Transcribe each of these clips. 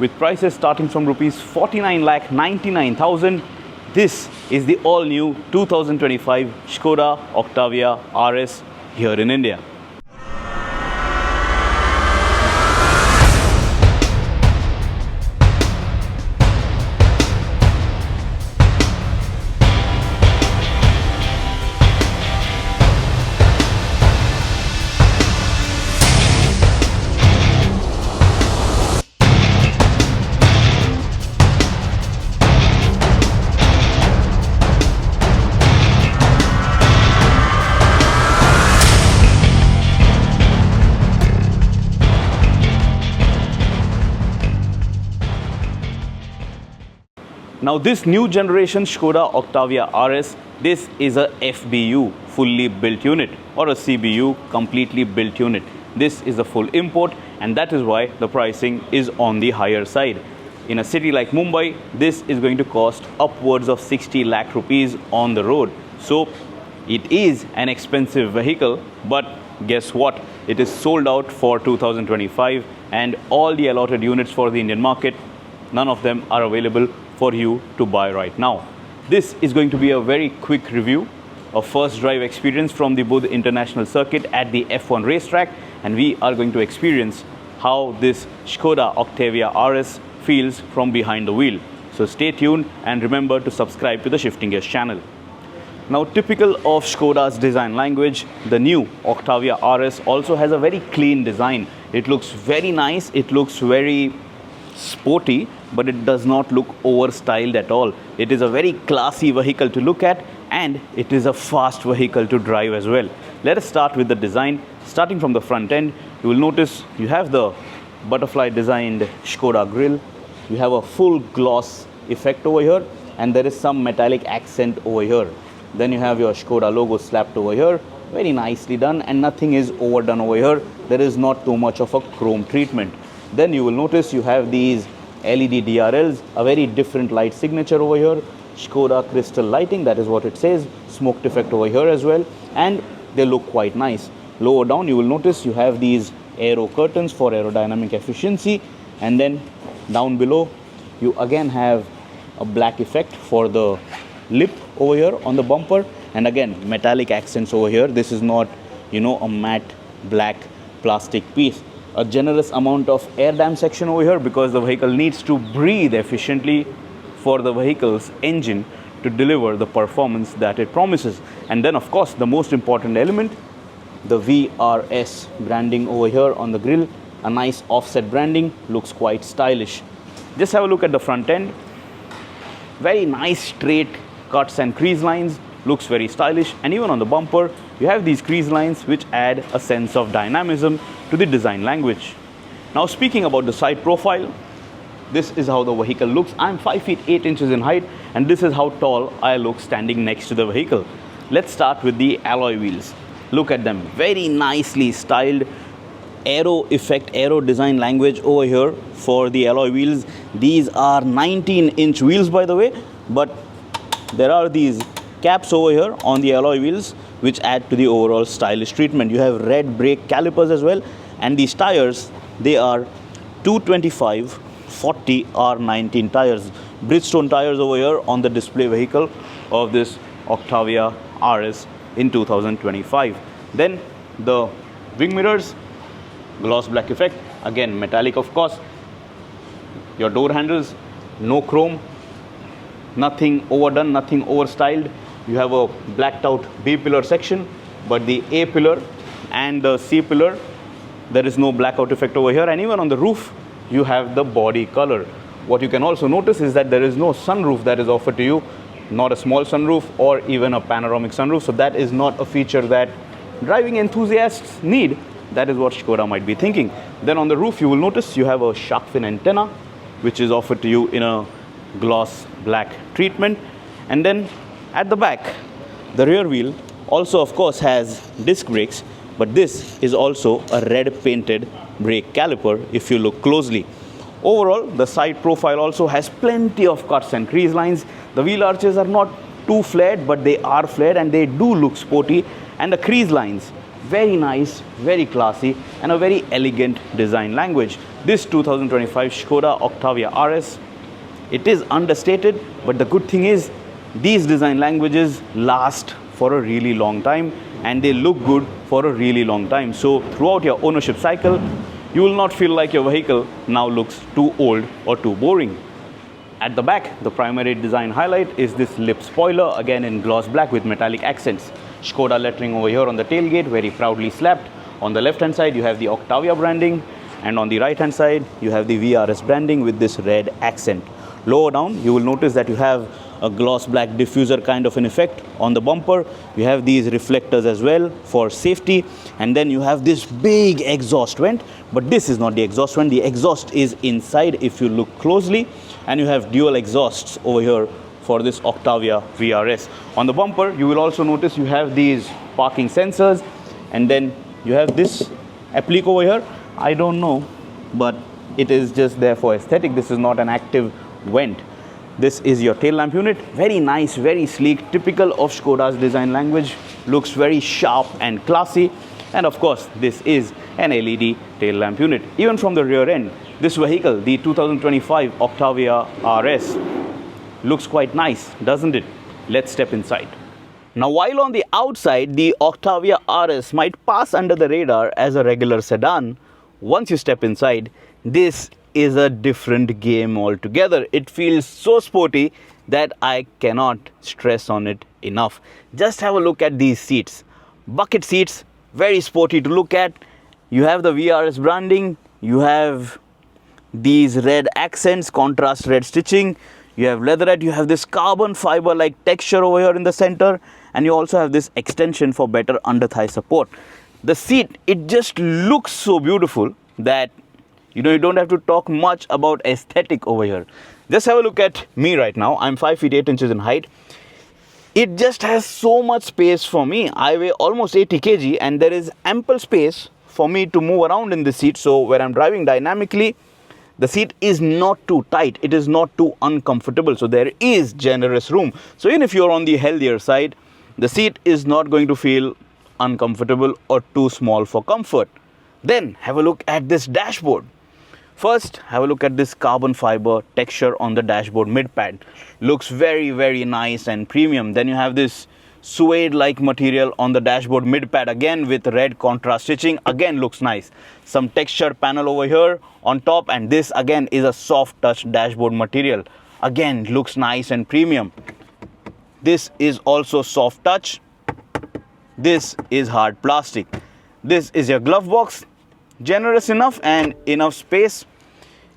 with prices starting from rupees 49,99,000. This is the all-new 2025 Skoda Octavia RS here in India. Now this new generation Skoda Octavia RS, this is a FBU, fully built unit, or a CBU, completely built unit. This is a full import, and that is why the pricing is on the higher side. In a city like Mumbai, this is going to cost upwards of 60 lakh rupees on the road. So it is an expensive vehicle, but guess what? It is sold out for 2025, and all the allotted units for the Indian market, none of them are available for you to buy right now. This is going to be a very quick review, a first drive experience from the Buddh International Circuit at the F1 racetrack, and we are going to experience how this Skoda Octavia RS feels from behind the wheel. So stay tuned and remember to subscribe to the Shifting Gears channel. Now, typical of Skoda's design language, the new Octavia RS also has a very clean design. It looks very nice, it looks very sporty, but it does not look over-styled at all. It is a very classy vehicle to look at, and it is a fast vehicle to drive as well. Let us start with the design. Starting from the front end, you will notice you have the butterfly designed Skoda grille. You have a full gloss effect over here, and there is some metallic accent over here. Then you have your Skoda logo slapped over here. Very nicely done, and nothing is overdone over here. There is not too much of a chrome treatment. Then you will notice you have these LED DRLs, a very different light signature over here. Skoda crystal lighting, that is what it says. Smoked effect over here as well, and they look quite nice. Lower down you will notice you have these aero curtains for aerodynamic efficiency, and then down below you again have a black effect for the lip over here on the bumper, and again metallic accents over here. This is not, a matte black plastic piece. A generous amount of air dam section over here, because the vehicle needs to breathe efficiently for the vehicle's engine to deliver the performance that it promises. And then of course the most important element, the VRS branding over here on the grille. A nice offset branding, looks quite stylish. Just have a look at the front end. Very nice straight cuts and crease lines, looks very stylish. And even on the bumper you have these crease lines which add a sense of dynamism to the design language. Now speaking about the side profile, this is how the vehicle looks. I'm 5 feet 8 inches in height, and this is how tall I look standing next to the vehicle. Let's start with the alloy wheels. Look at them, very nicely styled. Aero effect, aero design language over here for the alloy wheels. These are 19-inch wheels by the way, but there are these caps over here on the alloy wheels which add to the overall stylish treatment. You have red brake calipers as well, and these tires, they are 225 40 R19 tires, Bridgestone tires over here on the display vehicle of this Octavia RS in 2025. Then the wing mirrors, gloss black effect, again metallic of course. Your door handles, no chrome, nothing overdone, nothing overstyled. You have a blacked out B pillar section, but the A pillar and the C pillar, there is no blackout effect over here. And even on the roof you have the body color. What you can also notice is that there is no sunroof that is offered to you, not a small sunroof or even a panoramic sunroof. So that is not a feature that driving enthusiasts need. That is what Skoda might be thinking. Then on the roof you will notice you have a shark fin antenna which is offered to you in a gloss black treatment. And then at the back, the rear wheel also of course has disc brakes, but this is also a red painted brake caliper if you look closely. Overall, the side profile also has plenty of cuts and crease lines. The wheel arches are not too flared, but they are flared and they do look sporty. And the crease lines, very nice, very classy, and a very elegant design language. This 2025 Skoda Octavia RS, it is understated, but the good thing is these design languages last for a really long time and they look good for a really long time. So throughout your ownership cycle, you will not feel like your vehicle now looks too old or too boring. At the back, the primary design highlight is this lip spoiler, again in gloss black with metallic accents. Skoda lettering over here on the tailgate, very proudly slapped. On the left hand side, you have the Octavia branding, and on the right hand side, you have the VRS branding with this red accent. Lower down, you will notice that you have a gloss black diffuser kind of an effect on the bumper. You have these reflectors as well for safety, and then you have this big exhaust vent, but this is not the exhaust vent. The exhaust is inside if you look closely, and you have dual exhausts over here for this Octavia VRS. On the bumper, you will also notice you have these parking sensors, and then you have this applique over here. I don't know, but it is just there for aesthetic. This is not an active vent. This is your tail lamp unit. Very nice, very sleek, typical of Skoda's design language. Looks very sharp and classy. And of course, this is an LED tail lamp unit. Even from the rear end, this vehicle, the 2025 Octavia RS, looks quite nice, doesn't it? Let's step inside. Now, while on the outside, the Octavia RS might pass under the radar as a regular sedan, once you step inside, this is a different game altogether. It feels so sporty that I cannot stress on it enough. Just have a look at these seats. Bucket seats, very sporty to look at. You have the VRS branding, you have these red accents, contrast red stitching, you have leatherette, you have this carbon fiber like texture over here in the center, and you also have this extension for better under thigh support. The seat, it just looks so beautiful that you don't have to talk much about aesthetic over here. Just have a look at me right now. I'm 5 feet 8 inches in height. It just has so much space for me. I weigh almost 80 kg and there is ample space for me to move around in the seat. So when I'm driving dynamically, the seat is not too tight. It is not too uncomfortable. So there is generous room. So even if you're on the healthier side, the seat is not going to feel uncomfortable or too small for comfort. Then have a look at this dashboard. First, have a look at this carbon fiber texture on the dashboard mid-pad. Looks very, very nice and premium. Then you have this suede-like material on the dashboard mid-pad again with red contrast stitching. Again, looks nice. Some texture panel over here on top, and this again is a soft touch dashboard material. Again, looks nice and premium. This is also soft touch. This is hard plastic. This is your glove box. Generous enough and enough space.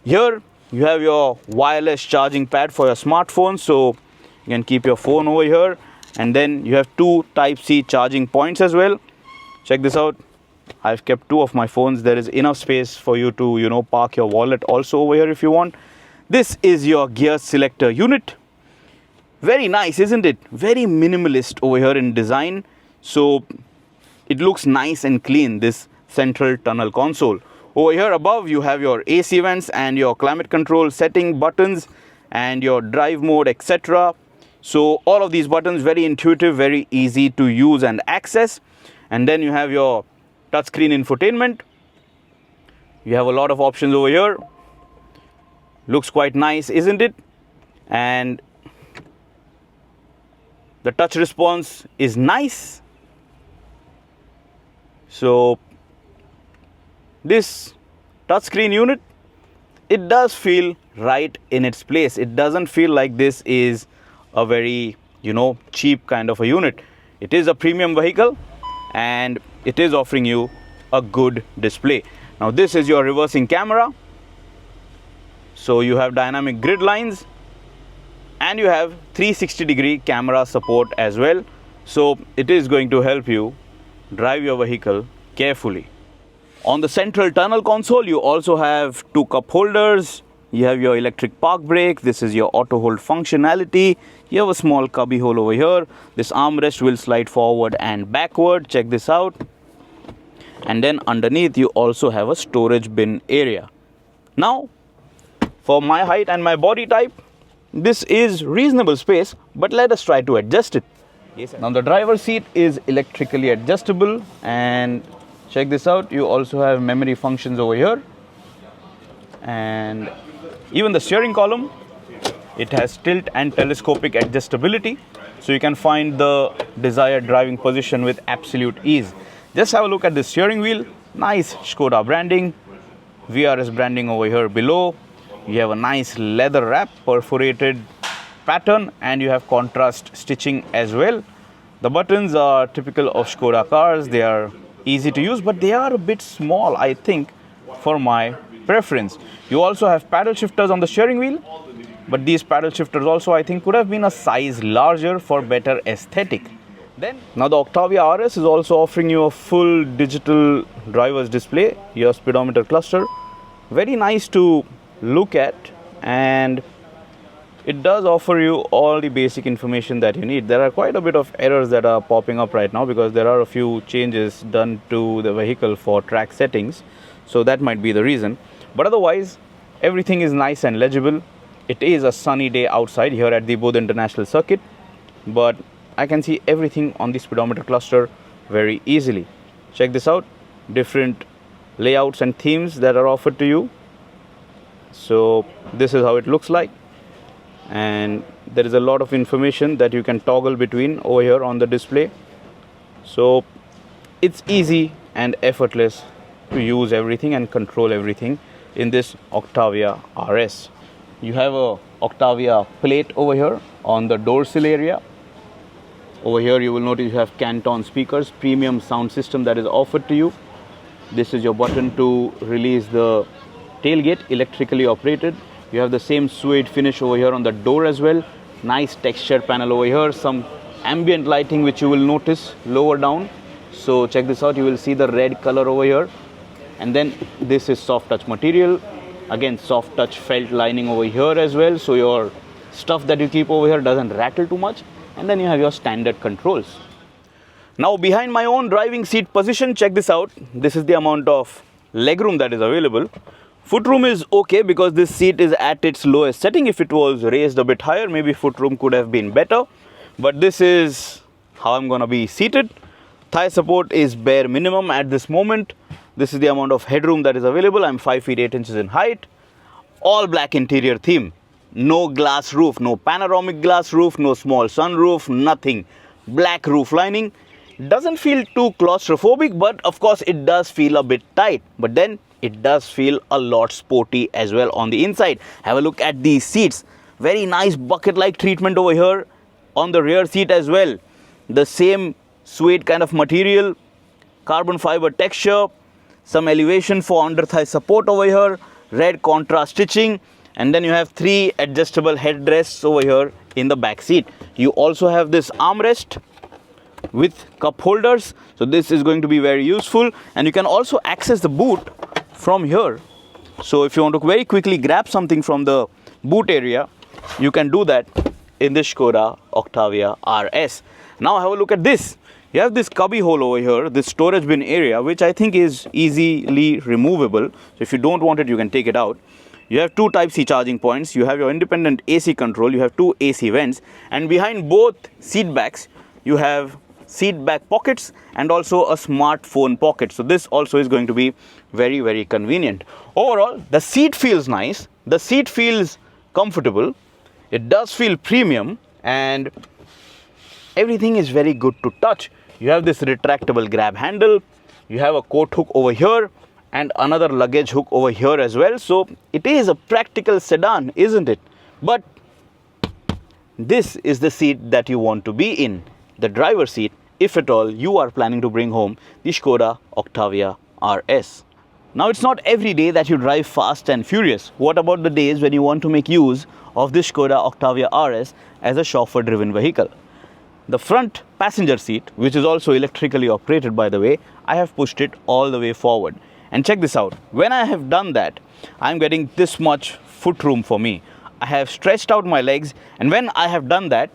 Here you have your wireless charging pad for your smartphone, so you can keep your phone over here, and then you have two Type-C charging points as well. Check this out. I've kept two of my phones. There is enough space for you to park your wallet also over here if you want. This is your gear selector unit. Very nice, isn't it? Very minimalist over here in design, so it looks nice and clean, this central tunnel console. Over here above, you have your AC vents and your climate control setting buttons and your drive mode, etc. So all of these buttons very intuitive, very easy to use and access. And then you have your touchscreen infotainment. You have a lot of options over here. Looks quite nice, isn't it? And the touch response is nice. So this touchscreen unit, it does feel right in its place. It doesn't feel like this is a very, cheap kind of a unit. It is a premium vehicle and it is offering you a good display. Now this is your reversing camera. So you have dynamic grid lines and you have 360-degree camera support as well. So it is going to help you drive your vehicle carefully. On the central tunnel console, you also have two cup holders. You have your electric park brake. This is your auto hold functionality. You have a small cubby hole over here. This armrest will slide forward and backward. Check this out. And then underneath, you also have a storage bin area. Now, for my height and my body type, this is reasonable space, but let us try to adjust it. Yes, now the driver's seat is electrically adjustable, and check this out, you also have memory functions over here. And even the steering column, it has tilt and telescopic adjustability, so you can find the desired driving position with absolute ease. Just have a look at the steering wheel. Nice Skoda branding, VRS branding over here below. You have a nice leather wrap, perforated pattern, and you have contrast stitching as well. The buttons are typical of Skoda cars. They are easy to use, but they are a bit small, I think, for my preference. You also have paddle shifters on the steering wheel, but these paddle shifters also, I think, could have been a size larger for better aesthetic. Now the Octavia RS is also offering you a full digital driver's display, your speedometer cluster. Very nice to look at, and it does offer you all the basic information that you need. There are quite a bit of errors that are popping up right now because there are a few changes done to the vehicle for track settings, so that might be the reason. But otherwise, everything is nice and legible. It is a sunny day outside here at the Buddh International Circuit, but I can see everything on the speedometer cluster very easily. Check this out, different layouts and themes that are offered to you. So this is how it looks like, and there is a lot of information that you can toggle between over here on the display. So it's easy and effortless to use everything and control everything in this Octavia RS. You have a Octavia plate over here on the door sill area. Over here you will notice you have Canton speakers, premium sound system that is offered to you. This is your button to release the tailgate, electrically operated. You have the same suede finish over here on the door as well. Nice texture panel over here, some ambient lighting which you will notice lower down. So check this out, you will see the red color over here. And then this is soft touch material. Again, soft touch felt lining over here as well, so your stuff that you keep over here doesn't rattle too much. And then you have your standard controls. Now behind my own driving seat position, check this out. This is the amount of legroom that is available. Footroom is okay because this seat is at its lowest setting. If it was raised a bit higher, maybe footroom could have been better. But this is how I'm gonna be seated. Thigh support is bare minimum at this moment. This is the amount of headroom that is available. I'm 5 feet 8 inches in height. All black interior theme. No glass roof, no panoramic glass roof, no small sunroof, nothing. Black roof lining. Doesn't feel too claustrophobic, but of course it does feel a bit tight. But then it does feel a lot sporty as well on the inside. Have a look at these seats. Very nice bucket-like treatment over here on the rear seat as well. The same suede kind of material, carbon fiber texture, some elevation for under thigh support over here, red contrast stitching, and then you have 3 adjustable headrests over here in the back seat. You also have this armrest with cup holders, so this is going to be very useful. And you can also access the boot from here. So if you want to very quickly grab something from the boot area, you can do that in this Skoda Octavia RS. Now have a look at this. You have this cubby hole over here, this storage bin area, which I think is easily removable. So if you don't want it, you can take it out. You have 2 Type-C charging points. You have your independent AC control. You have 2 AC vents. And behind both seat backs, you have seat back pockets and also a smartphone pocket. So this also is going to be very, very convenient. Overall, the seat feels nice. The seat feels comfortable. It does feel premium, and everything is very good to touch. You have this retractable grab handle. You have a coat hook over here and another luggage hook over here as well. So it is a practical sedan, isn't it? But this is the seat that you want to be in, the driver's seat, if at all you are planning to bring home the Skoda Octavia RS. Now it's not every day that you drive fast and furious. What about the days when you want to make use of this Skoda Octavia RS as a chauffeur-driven vehicle? The front passenger seat, which is also electrically operated by the way, I have pushed it all the way forward. And check this out. When I have done that, I'm getting this much foot room for me. I have stretched out my legs, and when I have done that,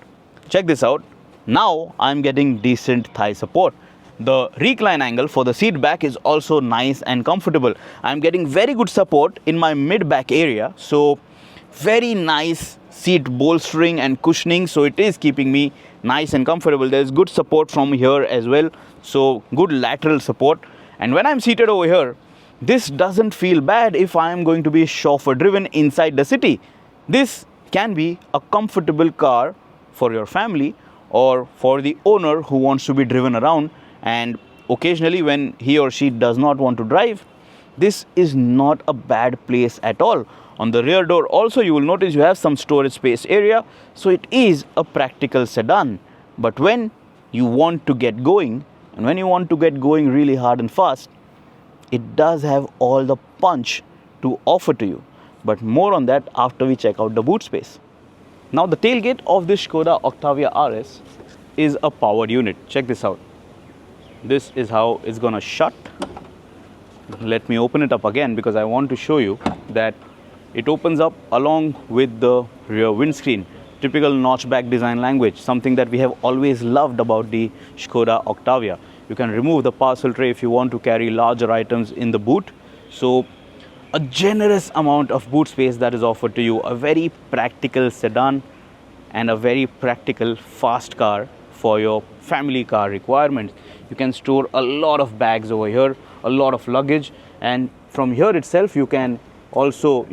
check this out, now I'm getting decent thigh support. The recline angle for the seat back is also nice and comfortable. I'm getting very good support in my mid back area, so very nice seat bolstering and cushioning, so it is keeping me nice and comfortable. There's good support from here as well, so good lateral support. And when I'm seated over here, this doesn't feel bad if I am going to be chauffeur driven inside the city. This can be a comfortable car for your family or for the owner who wants to be driven around, and occasionally when he or she does not want to drive, this is not a bad place at all. On the rear door also you will notice you have some storage space area, so it is a practical sedan. But when you want to get going, and when you want to get going really hard and fast, it does have all the punch to offer to you. But more on that after we check out the boot space. Now the tailgate of this Skoda Octavia RS is a powered unit. Check this out. This is how it's gonna shut. Let me open it up again because I want to show you that it opens up along with the rear windscreen. Typical notchback design language, something that we have always loved about the Skoda Octavia. You can remove the parcel tray if you want to carry larger items in the boot. So a generous amount of boot space that is offered to you. A very practical sedan and a very practical fast car for your family car requirements. You can store a lot of bags over here, a lot of luggage, and from here itself you can also,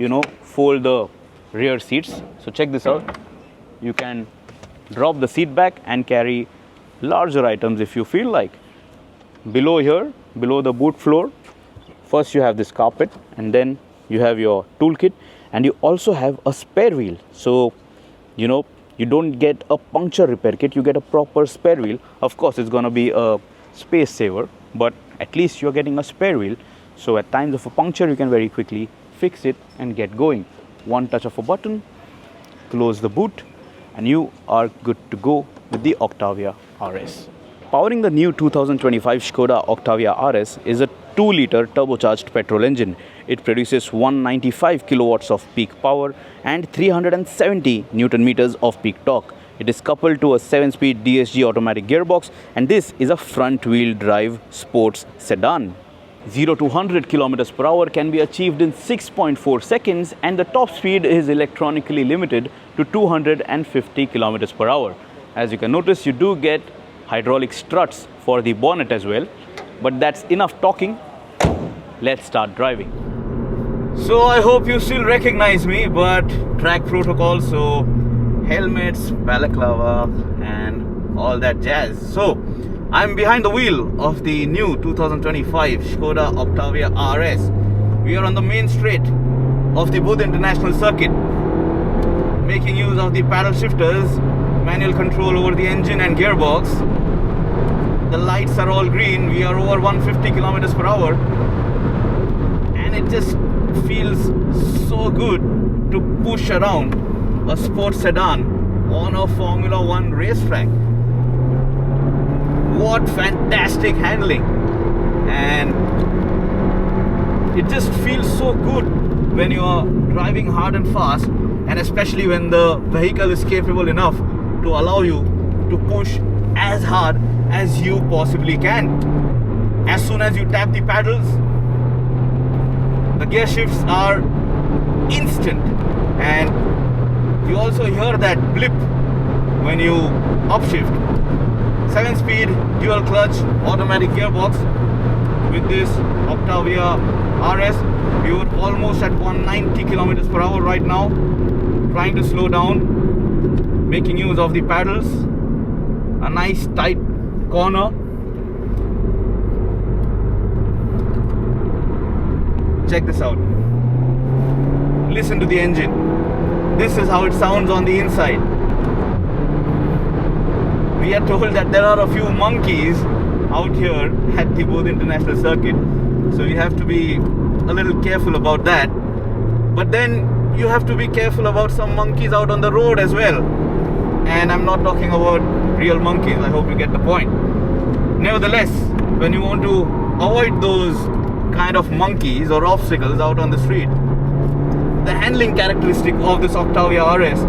fold the rear seats. So check this out. You can drop the seat back and carry larger items if you feel like. Below here, below the boot floor, first you have this carpet, and then you have your toolkit, and you also have a spare wheel. So, you don't get a puncture repair kit, you get a proper spare wheel. Of course, it's going to be a space saver, but at least you're getting a spare wheel. So at times of a puncture, you can very quickly fix it and get going. One touch of a button, close the boot, and you are good to go with the Octavia RS. Powering the new 2025 Skoda Octavia RS is a 2-liter turbocharged petrol engine. It produces 195 kilowatts of peak power and 370 Newton meters of peak torque. It is coupled to a 7-speed DSG automatic gearbox, and this is a front-wheel drive sports sedan. 0 to 100 kilometers per hour can be achieved in 6.4 seconds, and the top speed is electronically limited to 250 kilometers per hour. As you can notice, you do get hydraulic struts for the bonnet as well. But that's enough talking. Let's start driving. So I hope you still recognize me, but track protocol, so helmets, balaclava, and all that jazz. So I'm behind the wheel of the new 2025 Skoda Octavia RS. We are on the main straight of the Buddh International Circuit, making use of the paddle shifters, manual control over the engine and gearbox. The lights are all green. We are over 150 kilometers per hour, and it just feels so good to push around a sports sedan on a Formula 1 racetrack. What fantastic handling, and it just feels so good when you are driving hard and fast, and especially when the vehicle is capable enough to allow you to push as hard as you possibly can. As soon as you tap the pedals, the gear shifts are instant, and you also hear that blip when you upshift. 7-speed dual clutch automatic gearbox with this Octavia RS. We were almost at 190 kilometers per hour right now, trying to slow down, making use of the pedals. A nice tight corner. Check this out. Listen to the engine. This is how it sounds on the inside. We are told that there are a few monkeys out here at the Buddh International Circuit, so you have to be a little careful about that. But then you have to be careful about some monkeys out on the road as well. And I'm not talking about real monkeys. I hope you get the point. Nevertheless, when you want to avoid those kind of monkeys or obstacles out on the street, the handling characteristic of this Octavia RS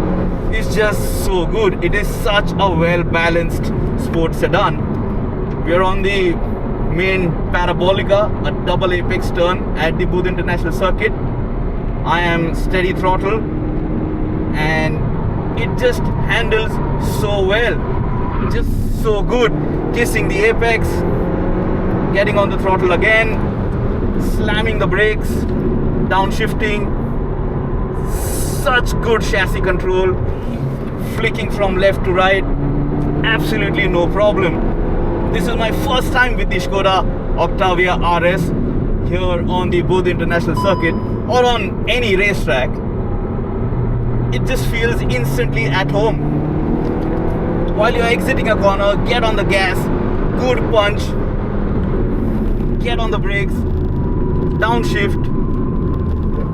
is just so good. It is such a well-balanced sports sedan. We are on the main Parabolica, a double apex turn at the Buddh International Circuit. I am steady throttle, and it just handles so well, just so good. Kissing the apex, getting on the throttle again, slamming the brakes, downshifting, such good chassis control, flicking from left to right, absolutely no problem. This is my first time with the Skoda Octavia RS here on the Buddh International Circuit or on any racetrack. It just feels instantly at home. While you're exiting a corner, get on the gas, good punch, get on the brakes, downshift,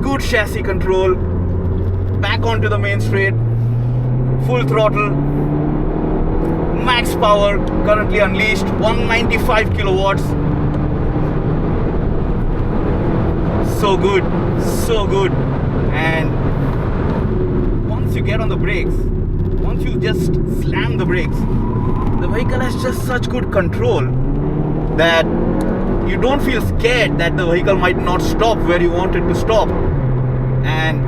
good chassis control, back onto the main straight, full throttle, max power currently unleashed, 195 kilowatts. So good, so good. And once you get on the brakes, once you just slam the brakes, the vehicle has just such good control that you don't feel scared that the vehicle might not stop where you want it to stop. And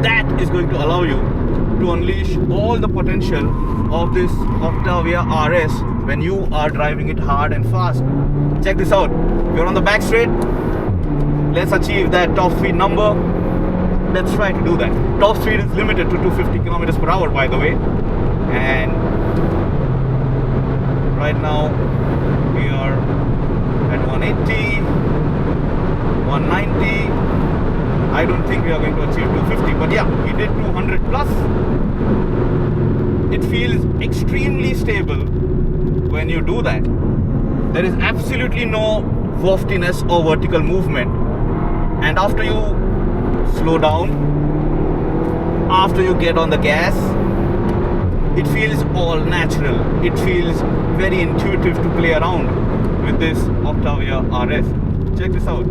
that is going to allow you to unleash all the potential of this Octavia RS when you are driving it hard and fast. Check this out. We're on the back straight. Let's achieve that top speed number. Let's try to do that. Top speed is limited to 250 kilometers per hour, by the way. And right now we are at 180, 190. I don't think we are going to achieve 250, but yeah, we did 200 plus. It feels extremely stable when you do that. There is absolutely no waftiness or vertical movement. And after you slow down, after you get on the gas, it feels all natural. It feels very intuitive to play around with this Octavia RS. Check this out.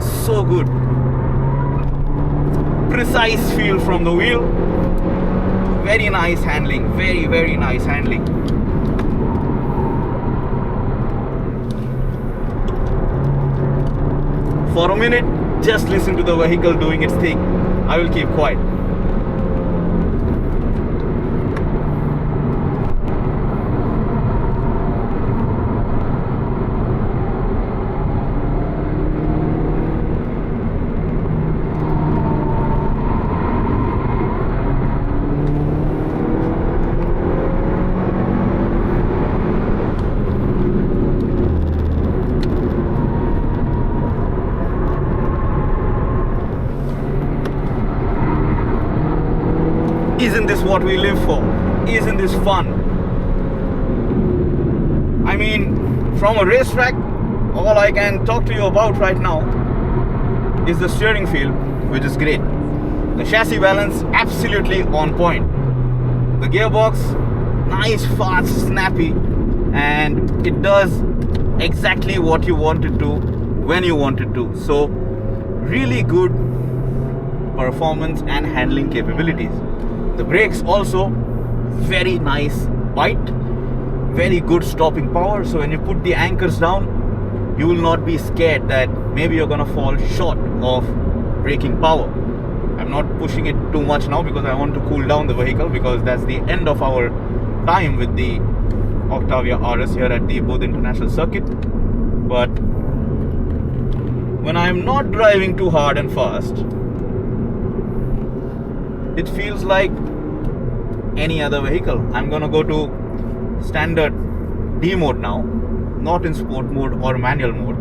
So good. Precise feel from the wheel. Very nice handling. Very, very nice handling. For a minute, just listen to the vehicle doing its thing. I will keep quiet. Isn't this what we live for? Isn't this fun? I mean, from a racetrack, all I can talk to you about right now is the steering feel, which is great. The chassis balance, absolutely on point. The gearbox, nice, fast, snappy, and it does exactly what you want it to, when you want it to. So, really good performance and handling capabilities. The brakes also very nice bite, very good stopping power. So when you put the anchors down, you will not be scared that maybe you're gonna fall short of braking power. I'm not pushing it too much now because I want to cool down the vehicle, because that's the end of our time with the Octavia RS here at the Buddh International Circuit. But when I'm not driving too hard and fast, it feels like any other vehicle. I'm gonna go to standard D mode now, not in sport mode or manual mode.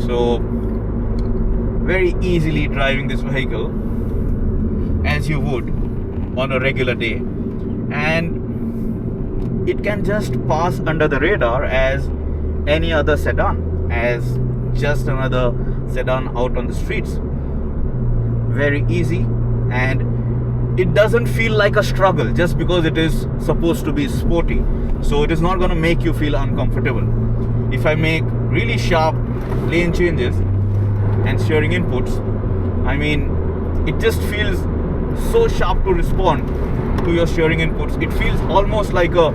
So very easily driving this vehicle as you would on a regular day, and it can just pass under the radar as any other sedan, as just another sedan out on the streets. Very easy, and it doesn't feel like a struggle just because it is supposed to be sporty. So it is not going to make you feel uncomfortable. If I make really sharp lane changes and steering inputs, I mean, it just feels so sharp to respond to your steering inputs. It feels almost like a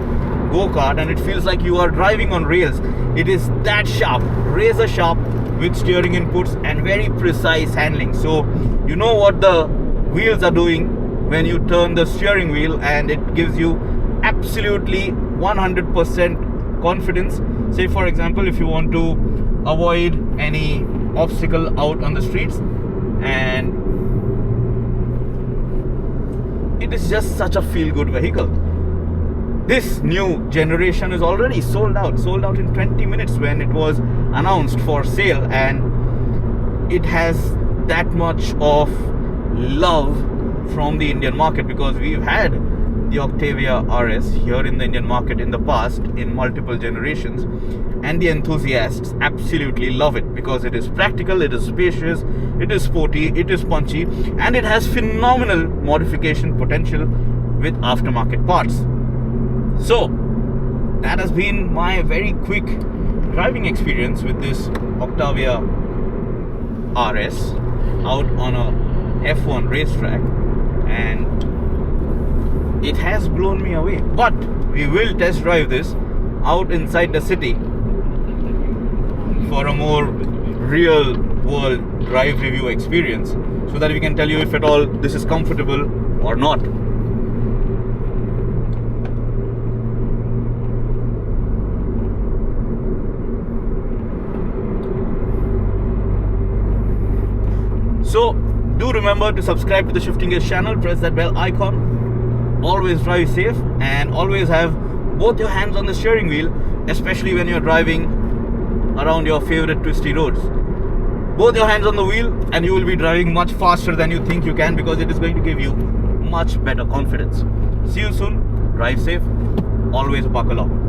go-kart, and it feels like you are driving on rails. It is that sharp, razor sharp, with steering inputs and very precise handling. So you know what the wheels are doing when you turn the steering wheel, and it gives you absolutely 100% confidence Say for example, if you want to avoid any obstacle out on the streets, and it is just such a feel-good vehicle. This new generation is already sold out in 20 minutes when it was announced for sale, and it has that much of love from the Indian market, because we've had the Octavia RS here in the Indian market in the past in multiple generations, and the enthusiasts absolutely love it because it is practical, it is spacious, it is sporty, it is punchy, and it has phenomenal modification potential with aftermarket parts. So that has been my very quick driving experience with this Octavia RS out on a F1 racetrack, and it has blown me away. But we will test drive this out inside the city for a more real world drive review experience, so that we can tell you if at all this is comfortable or not. So do remember to subscribe to the Shifting Gears channel, press that bell icon, always drive safe, and always have both your hands on the steering wheel, especially when you're driving around your favorite twisty roads. Both your hands on the wheel and you will be driving much faster than you think you can, because it is going to give you much better confidence. See you soon, drive safe, always buckle up.